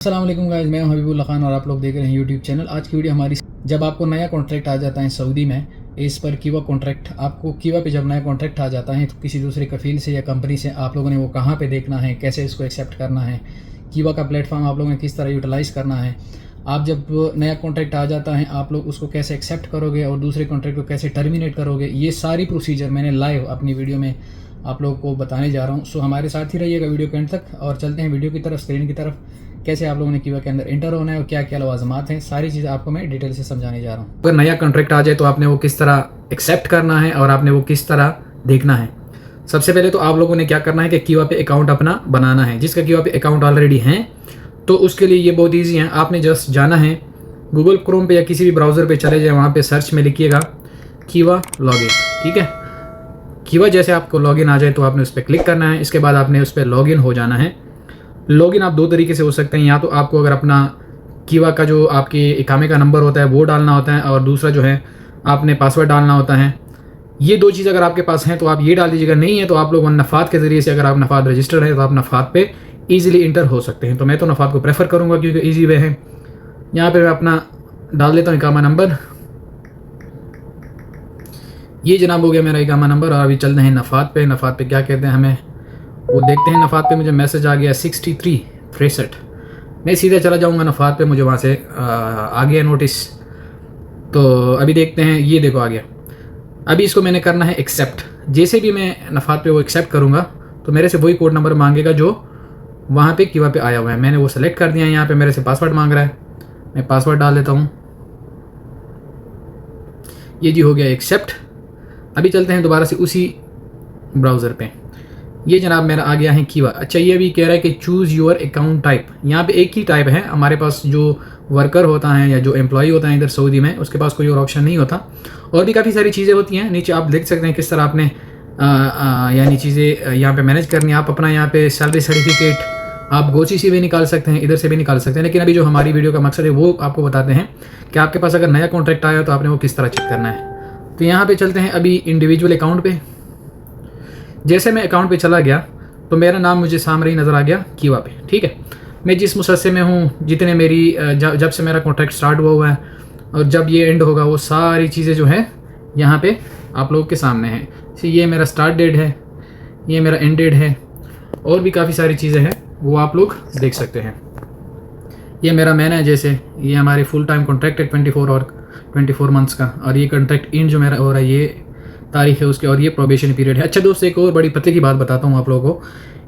अस्सलाम वालेकुम गाइस, मैं हूं हबीबुल्लाह खान और आप लोग देख रहे हैं यूट्यूब चैनल। आज की वीडियो हमारी, जब आपको नया कॉन्ट्रैक्ट आ जाता है सऊदी में इस पर कीवा कॉन्ट्रैक्ट, आपको कीवा पे जब नया कॉन्ट्रैक्ट आ जाता है तो किसी दूसरे कफील से या कंपनी से आप लोगों ने वो कहाँ पे देखना है, कैसे इसको एक्सेप्ट करना है, कीवा का प्लेटफॉर्म आप लोगों ने किस तरह यूटिलाइज़ करना है, आप जब नया कॉन्ट्रैक्ट आ जाता है आप लोग उसको कैसे एक्सेप्ट करोगे और दूसरे कॉन्ट्रैक्ट को कैसे टर्मिनेट करोगे, ये सारी प्रोसीजर मैंने लाइव अपनी वीडियो में आप लोगों को बताने जा रहा हूँ। सो हमारे साथ ही रहिएगा वीडियो के एंड तक और चलते हैं वीडियो की तरफ, स्क्रीन की तरफ, कैसे आप लोगों ने कीवा के अंदर एंटर होना है और क्या क्या लवाजमात हैं, सारी चीज़ें आपको मैं डिटेल से समझाने जा रहा हूँ। अगर नया कॉन्ट्रैक्ट आ जाए तो आपने वो किस तरह एक्सेप्ट करना है और आपने वो किस तरह देखना है। सबसे पहले तो आप लोगों ने क्या करना है कि कीवा पे अकाउंट अपना बनाना है। जिसका कीवा पे अकाउंट ऑलरेडी है तो उसके लिए ये बहुत ईजी है। आपने जस्ट जाना है गूगल क्रोम पे या किसी भी ब्राउज़र पे चले जाए, वहाँ पे सर्च में लिखिएगा कीवा लॉगिन। ठीक है, कीवा जैसे आपको लॉगिन आ जाए तो आपने उस पर क्लिक करना है। इसके बाद आपने उस पर लॉगिन हो जाना है। लॉगिन आप दो तरीके से हो सकते हैं, या तो आपको अगर अपना कीवा का जो आपके इकामे का नंबर होता है वो डालना होता है और दूसरा जो है आपने पासवर्ड डालना होता है। ये दो चीज़ अगर आपके पास हैं तो आप ये डाल दीजिएगा। नहीं है तो आप लोग नफ़ात के ज़रिए से, अगर आप नफ़ात रजिस्टर्ड है तो आप नफ़ात पे ईजिली इंटर हो सकते हैं। तो मैं तो नफ़ात को प्रेफर करूँगा क्योंकि ईजी वे है। यहाँ पे मैं अपना डाल देता हूँ इकामा नंबर। ये जनाब हो गया मेरा इकामा नंबर। और अभी चलते हैं नफ़ात पे। नफ़ात पे क्या कहते हैं हमें वो देखते हैं। नफ़ात पे मुझे मैसेज आ गया 6363। मैं सीधे चला जाऊँगा नफ़ात पे, मुझे वहाँ से आ गया नोटिस। तो अभी देखते हैं, ये देखो आ गया। अभी इसको मैंने करना है एक्सेप्ट। जैसे भी मैं नफ़ात पे वो एक्सेप्ट करूँगा तो मेरे से वही कोड नंबर मांगेगा जो वहाँ पे कीवा पे आया हुआ है। मैंने वो सेलेक्ट कर दिया है। यहाँ पे मेरे से पासवर्ड मांग रहा है, मैं पासवर्ड डाल देता हूँ। ये जी हो गया एक्सेप्ट। अभी चलते हैं दोबारा से उसी ब्राउज़र पे। ये जनाब मेरा आ गया है कीवा। अच्छा, ये भी कह रहा है कि चूज़ योर अकाउंट टाइप। यहाँ पे एक ही टाइप है हमारे पास। जो वर्कर होता है या जो एम्प्लॉई होता है इधर सऊदी में, उसके पास कोई और ऑप्शन नहीं होता। और भी काफ़ी सारी चीज़ें होती हैं। नीचे आप देख सकते हैं किस तरह आपने यानी चीज़ें यहाँ पे मैनेज करनी है। आप अपना यहाँ पे सैलरी सर्टिफिकेट आप गोची से भी निकाल सकते हैं, इधर से भी निकाल सकते हैं। लेकिन अभी जो हमारी वीडियो का मकसद है वो आपको बताते हैं कि आपके पास अगर नया कॉन्ट्रैक्ट आया तो आपने वो किस तरह चेक करना है। तो यहाँ पे चलते हैं अभी इंडिविजुअल अकाउंट पे। जैसे मैं अकाउंट पे चला गया तो मेरा नाम मुझे सामने ही नज़र आ गया कीवा पे। ठीक है, मैं जिस मुसस्से में हूँ, जितने मेरी जब से मेरा कॉन्ट्रैक्ट स्टार्ट हुआ है और जब ये एंड होगा, वो सारी चीज़ें जो हैं यहाँ पे आप लोगों के सामने हैं। ये मेरा स्टार्ट डेट है, ये मेरा एंड डेट है, और भी काफ़ी सारी चीज़ें हैं वो आप लोग देख सकते हैं। ये मेरा मैन है, जैसे ये हमारे फुल टाइम कॉन्ट्रैक्ट है 24 मंथ्स का। और ये कॉन्ट्रैक्ट एंड जो मेरा हो रहा है ये तारीख है उसके, और ये प्रोबेशन पीरियड है। अच्छा दोस्त, एक और बड़ी पते की बात बताता हूँ आप लोगों को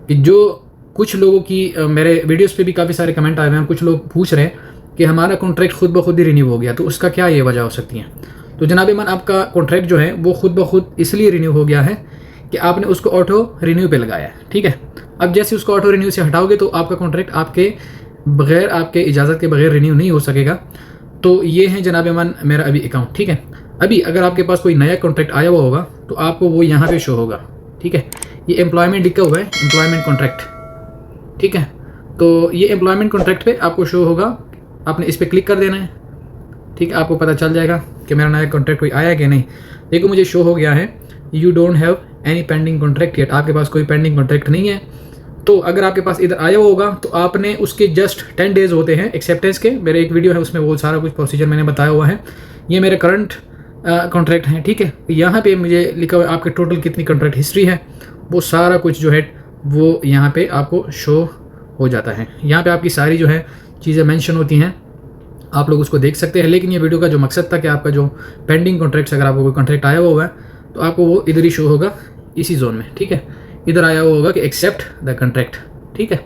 कि जो कुछ लोगों की मेरे वीडियोस पे भी काफ़ी सारे कमेंट आए हुए हैं। कुछ लोग पूछ रहे हैं कि हमारा कॉन्ट्रैक्ट खुद ब खुद ही रिन्यू हो गया, तो उसका क्या ये वजह हो सकती है। तो जनाब मन, आपका कॉन्ट्रैक्ट जो है वो खुद ब खुद इसलिए रिन्यू हो गया है कि आपने उसको ऑटो रिन्यू पे लगाया है। ठीक है, अब जैसे उसको ऑटो रिन्यू से हटाओगे तो आपका कॉन्ट्रैक्ट आपके बगैर, आपके इजाज़त के बगैर रिन्यू नहीं हो सकेगा। तो ये है जनाब मन मेरा अभी अकाउंट। ठीक है, अभी अगर आपके पास कोई नया कॉन्ट्रैक्ट आया हुआ होगा तो आपको वो यहाँ पे शो होगा। ठीक है, ये एम्प्लॉयमेंट लिखा हुआ है, एम्प्लॉयमेंट कॉन्ट्रैक्ट। ठीक है, तो ये एम्प्लॉयमेंट कॉन्ट्रैक्ट पे आपको शो होगा। आपने इस पर क्लिक कर देना है। ठीक है, आपको पता चल जाएगा कि मेरा नया कॉन्ट्रैक्ट कोई आया कि नहीं। देखो मुझे शो हो गया है you don't have any pending contract yet. आपके पास कोई पेंडिंग कॉन्ट्रैक्ट नहीं है। तो अगर आपके पास इधर आया हुआ होगा तो आपने उसके जस्ट 10 डेज़ होते हैं एक्सेप्टेंस के। मेरे एक वीडियो है उसमें वो सारा कुछ प्रोसीजर मैंने बताया हुआ है। ये मेरे करंट कॉन्ट्रैक्ट हैं। ठीक है, यहाँ पे मुझे लिखा हुआ है आपके टोटल कितनी कॉन्ट्रैक्ट हिस्ट्री है, वो सारा कुछ जो है वो यहाँ पे आपको शो हो जाता है। यहाँ पे आपकी सारी जो है चीज़ें मेंशन होती हैं, आप लोग उसको देख सकते हैं। लेकिन ये वीडियो का जो मकसद था कि आपका जो पेंडिंग कॉन्ट्रैक्ट्स, अगर आपको कोई कॉन्ट्रैक्ट आया हुआ है तो आपको वो इधर ही शो होगा, इसी जोन में। ठीक है, इधर आया हुआ होगा कि एक्सेप्ट द कॉन्ट्रैक्ट। ठीक है,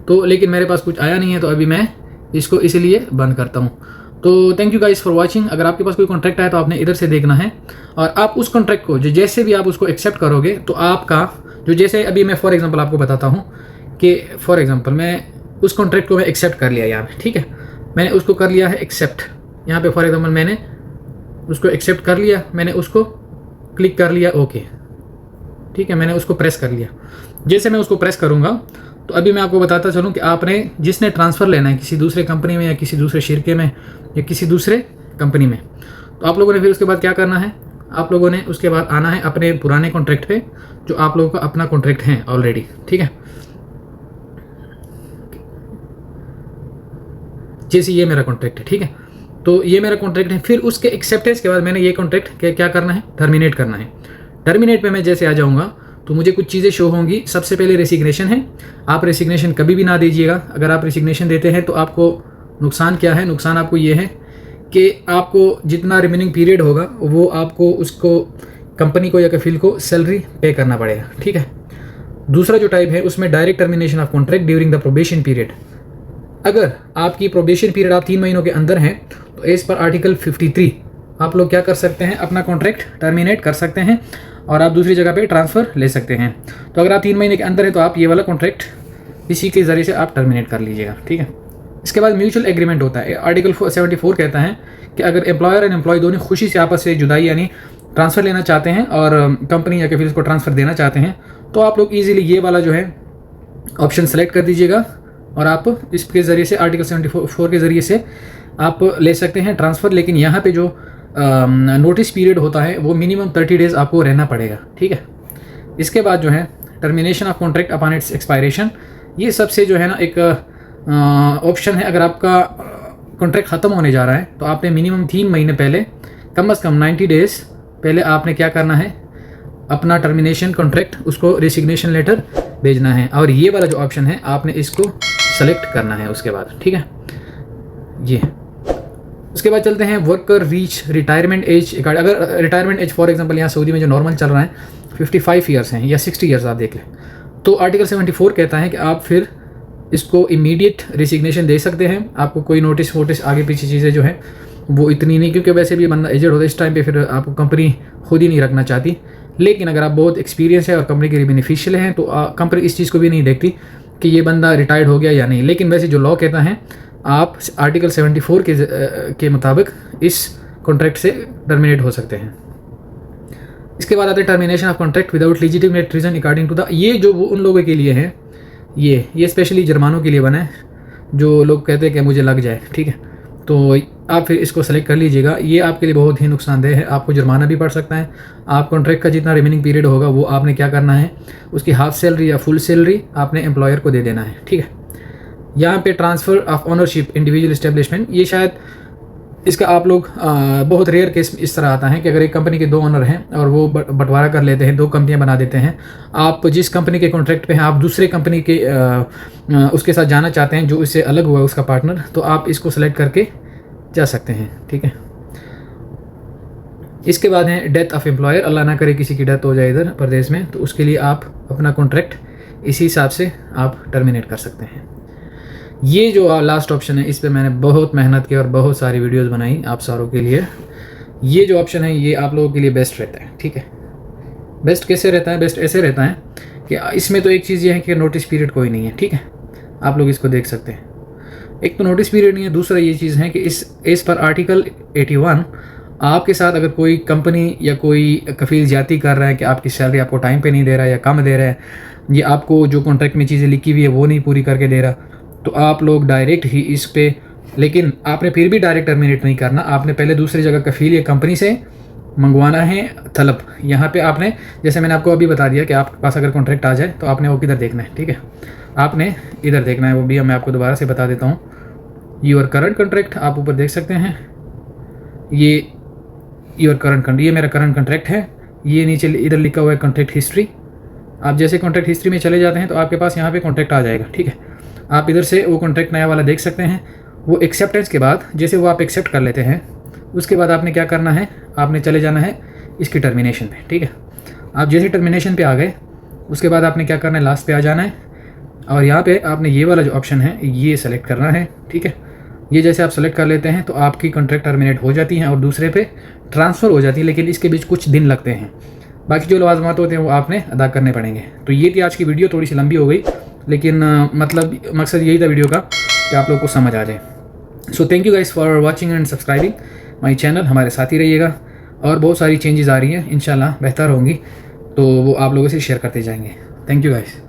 तो लेकिन मेरे पास कुछ आया नहीं है तो अभी मैं इसको इसीलिए बंद करता हूँ। तो thank you guys for watching. अगर आपके पास कोई कॉन्ट्रैक्ट आया तो आपने इधर से देखना है और आप उस कॉन्ट्रैक्ट को जो जैसे भी आप उसको एक्सेप्ट करोगे तो आपका जो, जैसे अभी मैं फॉर एग्जांपल आपको बताता हूँ कि फॉर एग्जांपल मैं उस कॉन्ट्रैक्ट को मैं एक्सेप्ट कर लिया यहाँ पे। ठीक है, मैंने उसको कर लिया है एक्सेप्ट। यहाँ पे फॉर एग्जांपल मैंने उसको एक्सेप्ट कर लिया, मैंने उसको क्लिक कर लिया ओके। ठीक है, मैंने उसको प्रेस कर लिया। जैसे मैं उसको प्रेस करूँगा तो अभी मैं आपको बताता चलूँ कि आपने जिसने ट्रांसफ़र लेना है किसी दूसरे कंपनी में या किसी दूसरे शिरके में या किसी दूसरे कंपनी में, तो आप लोगों ने फिर उसके बाद क्या करना है, आप लोगों ने उसके बाद आना है अपने पुराने कॉन्ट्रैक्ट पे जो आप लोगों का अपना कॉन्ट्रैक्ट है ऑलरेडी। ठीक है, जैसे ये मेरा कॉन्ट्रैक्ट है, ठीक है। तो ये मेरा कॉन्ट्रैक्ट है। फिर उसके एक्सेप्टेंस के बाद मैंने ये कॉन्ट्रैक्ट क्या करना है, टर्मिनेट करना है। टर्मिनेट पे मैं जैसे आ जाऊँगा तो मुझे कुछ चीज़ें शो होंगी। सबसे पहले रेसिग्नेशन है। आप रेसिग्नेशन कभी भी ना दीजिएगा। अगर आप रेसिग्नेशन देते हैं तो आपको नुकसान क्या है, नुकसान आपको ये है कि आपको जितना रिमेनिंग पीरियड होगा वो आपको उसको कंपनी को या कफील को सैलरी पे करना पड़ेगा, ठीक है। दूसरा जो टाइप है उसमें direct termination of contract during the probation period. अगर आपकी प्रोबेशन पीरियड आप 3 महीनों के अंदर हैं तो एज पर आर्टिकल 53 आप लोग क्या कर सकते हैं, अपना कॉन्ट्रैक्ट टर्मिनेट कर सकते हैं और आप दूसरी जगह पे ट्रांसफ़र ले सकते हैं। तो अगर आप 3 महीने के अंदर हैं तो आप ये वाला कॉन्ट्रैक्ट इसी के ज़रिए से आप टर्मिनेट कर लीजिएगा, ठीक है। इसके बाद म्यूचुअल एग्रीमेंट होता है। आर्टिकल 74 कहता है कि अगर एम्प्लॉयर एंड एम्प्लॉय दोनों खुशी से आपस से जुदाई यानी ट्रांसफ़र लेना चाहते हैं और कंपनी या कफील उसको ट्रांसफ़र देना चाहते हैं तो आप लोग ईजिली ये वाला जो है ऑप्शन सेलेक्ट कर दीजिएगा और आप इसके ज़रिए से आर्टिकल 74 के ज़रिए से आप ले सकते हैं ट्रांसफ़र। लेकिन यहाँ पे जो नोटिस पीरियड होता है वो मिनिमम 30 डेज़ आपको रहना पड़ेगा, ठीक है। इसके बाद जो है termination of contract upon its expiration, ये सबसे जो है ना एक ऑप्शन है। अगर आपका कॉन्ट्रैक्ट ख़त्म होने जा रहा है तो आपने मिनिमम 3 महीने पहले कम से कम 90 डेज़ पहले आपने क्या करना है, अपना टर्मिनेशन कॉन्ट्रैक्ट उसको रेसिग्नेशन लेटर भेजना है। और ये वाला जो ऑप्शन है आपने इसको सेलेक्ट करना है उसके बाद, ठीक है। ये उसके बाद चलते हैं वर्कर रीच रिटायरमेंट एज। अगर रिटायरमेंट एज फॉर एग्जांपल यहाँ सऊदी में जो नॉर्मल चल रहा है 55 ईयर्स हैं या 60 ईयर्स आप देख लें, तो आर्टिकल 74 कहता है कि आप फिर इसको इमीडिएट रेसिग्नेशन दे सकते हैं। आपको कोई नोटिस वोटिस आगे पीछे चीज़ें जो है वो इतनी नहीं, क्योंकि वैसे भी बंदा एजेड होता है इस टाइम पे, फिर आपको कंपनी खुद ही नहीं रखना चाहती। लेकिन अगर आप बहुत एक्सपीरियंस है और कंपनी के लिए बेनिफिशियल हैं तो कंपनी इस चीज़ को भी नहीं देखती कि ये बंदा रिटायर्ड हो गया या नहीं। लेकिन वैसे जो लॉ कहता है आप आर्टिकल 74 के मुताबिक इस कॉन्ट्रैक्ट से टर्मिनेट हो सकते हैं। इसके बाद आते हैं termination of contract without legitimate reason according to the, ये जो वो उन लोगों के लिए है, ये स्पेशली जुर्मानों के लिए बना है जो लोग कहते हैं कि मुझे लग जाए, ठीक है। तो आप फिर इसको सेलेक्ट कर लीजिएगा। ये आपके लिए बहुत ही नुकसानदेह है, आपको जुर्माना भी पड़ सकता है। आप कॉन्ट्रैक्ट का जितना रिमेनिंग पीरियड होगा वो आपने क्या करना है, उसकी हाफ सैलरी या फुल सैलरी आपने एम्प्लॉयर को दे देना है, ठीक है। यहाँ पे transfer of ownership individual establishment, ये शायद इसका आप लोग बहुत रेयर केस इस तरह आता है कि अगर एक कंपनी के 2 ओनर हैं और वो बंटवारा कर लेते हैं, 2 कंपनियां बना देते हैं। आप जिस कंपनी के कॉन्ट्रैक्ट पे हैं आप दूसरे कंपनी के उसके साथ जाना चाहते हैं जो इससे अलग हुआ उसका पार्टनर, तो आप इसको सेलेक्ट करके जा सकते हैं, ठीक है। इसके बाद है डेथ ऑफ एम्प्लॉयर, अल्लाह ना करे किसी की डेथ हो जाए इधर प्रदेश में, तो उसके लिए आप अपना कॉन्ट्रैक्ट इसी हिसाब से आप टर्मिनेट कर सकते हैं। ये जो लास्ट ऑप्शन है इस पे मैंने बहुत मेहनत की और बहुत सारी वीडियोस बनाई आप सारों के लिए। ये जो ऑप्शन है ये आप लोगों के लिए बेस्ट रहता है, ठीक है। बेस्ट कैसे रहता है, बेस्ट ऐसे रहता है कि इसमें तो एक चीज़ ये है कि नोटिस पीरियड कोई नहीं है, ठीक है। आप लोग इसको देख सकते हैं, एक तो नोटिस पीरियड नहीं है, दूसरा ये चीज़ है कि इस पर आर्टिकल 81 आपके साथ अगर कोई कंपनी या कोई कफील ज्यादती कर रहा है कि आपकी सैलरी आपको टाइम पे नहीं दे रहा है या कम दे रहा है, ये आपको जो कॉन्ट्रैक्ट में चीज़ें लिखी हुई है वो नहीं पूरी करके दे रहा, तो आप लोग डायरेक्ट ही इस पे, लेकिन आपने फिर भी डायरेक्ट टर्मिनेट नहीं करना, आपने पहले दूसरी जगह कफील या कंपनी से मंगवाना है तलब। यहाँ पे आपने, जैसे मैंने आपको अभी बता दिया कि आपके पास अगर कॉन्ट्रैक्ट आ जाए तो आपने वो किधर देखना है, ठीक है। आपने इधर देखना है, वो भी मैं आपको दोबारा से बता देता हूँ। योर करंट कॉन्ट्रैक्ट आप ऊपर देख सकते हैं, ये योर करंट, ये मेरा करंट कॉन्ट्रैक्ट है। ये नीचे इधर लिखा हुआ है कॉन्ट्रैक्ट हिस्ट्री। आप जैसे कॉन्ट्रैक्ट हिस्ट्री में चले जाते हैं तो आपके पास यहाँ पे कॉन्ट्रैक्ट आ जाएगा, ठीक है। आप इधर से वो कॉन्ट्रैक्ट नया वाला देख सकते हैं। वो एक्सेप्टेंस के बाद जैसे वो आप एक्सेप्ट कर लेते हैं, उसके बाद आपने क्या करना है, आपने चले जाना है इसकी टर्मिनेशन पे, ठीक है। आप जैसे टर्मिनेशन पे आ गए उसके बाद आपने क्या करना है, लास्ट पे आ जाना है और यहाँ पे आपने ये वाला जो ऑप्शन है ये सेलेक्ट करना है, ठीक है। ये जैसे आप सेलेक्ट कर लेते हैं तो आपकी कॉन्ट्रैक्ट टर्मिनेट हो जाती हैं और दूसरे पे ट्रांसफ़र हो जाती है, लेकिन इसके बीच कुछ दिन लगते हैं। बाकी जो लवाजमात होते हैं वो आपने अदा करने पड़ेंगे। तो ये थी आज की वीडियो, थोड़ी सी लंबी हो गई, लेकिन मतलब मकसद यही था वीडियो का कि आप लोग को समझ आ जाए। So thank you guys for watching and subscribing my channel. हमारे साथ ही रहिएगा और बहुत सारी चेंजेस आ रही हैं, इंशाल्लाह बेहतर होंगी, तो वो आप लोगों से शेयर करते जाएंगे। Thank you guys.